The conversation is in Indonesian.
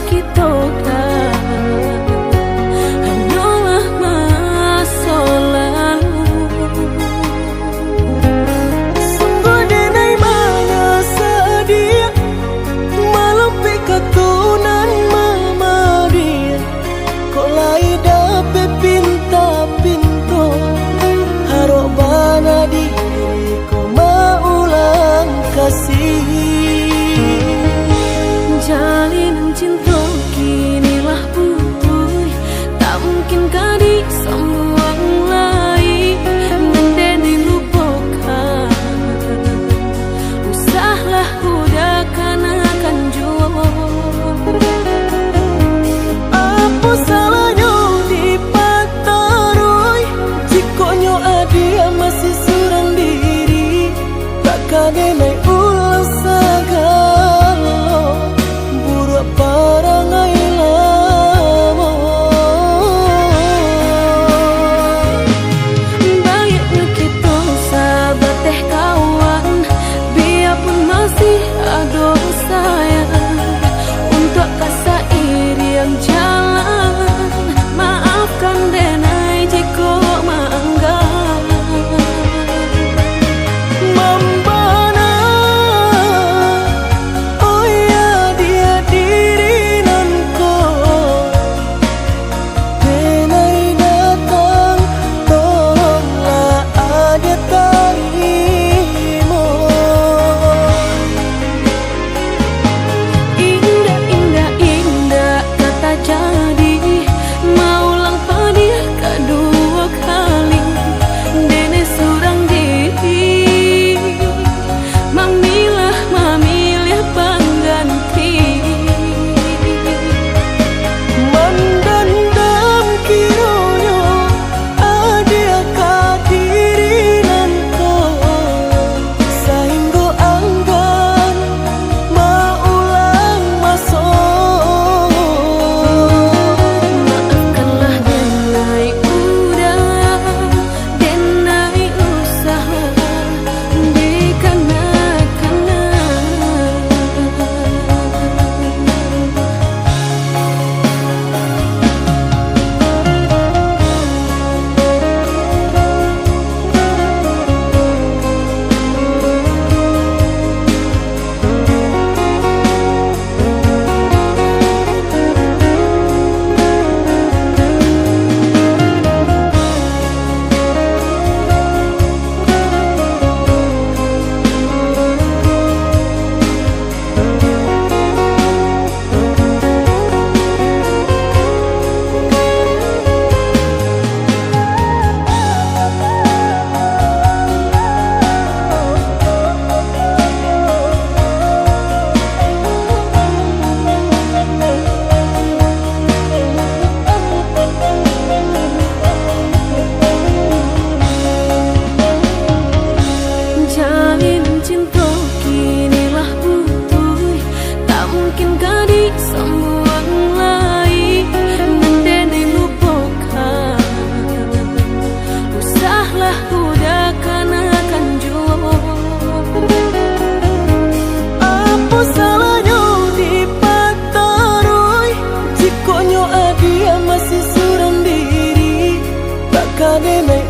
kita hanyalah masa lalu. Sungguh denai mana sedia malampi ketunan mama dia. Kau lai dapat pinta-pinto harok bana diri kau maulang kasih. Jalinan cinta kinilah putus, tak mungkin kadi sambung lagi. Mendeni lupakan, usahlah udah akan jua. Apa salahnya dipataroi, jikonya adia masih surang diri. Takkan denai ulang segala buruk parangai lama. Baiknya kita sahabat teh kawan, biarpun masih ada sayang. Untuk kasa iri yang jalan, maafkan denai jika maanggap Mambana, oh ya dia diri nanko. Denai datang, tolonglah ada tarimo. indah, indah, indah kata jadi. Maulang padir kedua kali, dene surang diri. Mamilah, mamilih pengganti. Mandandam kironyo adia kadiri nanko. Sahinggo anggan maulang masuk. Maafkanlah denai udah, denai usaha jalin cinta kinilah putus, tak mungkin kadi sambung lagi. Mendeni lupakan, usahlah udah akan jua. Apa salahnya dipataroi, jikonya adia masih surang diri. Takkan denai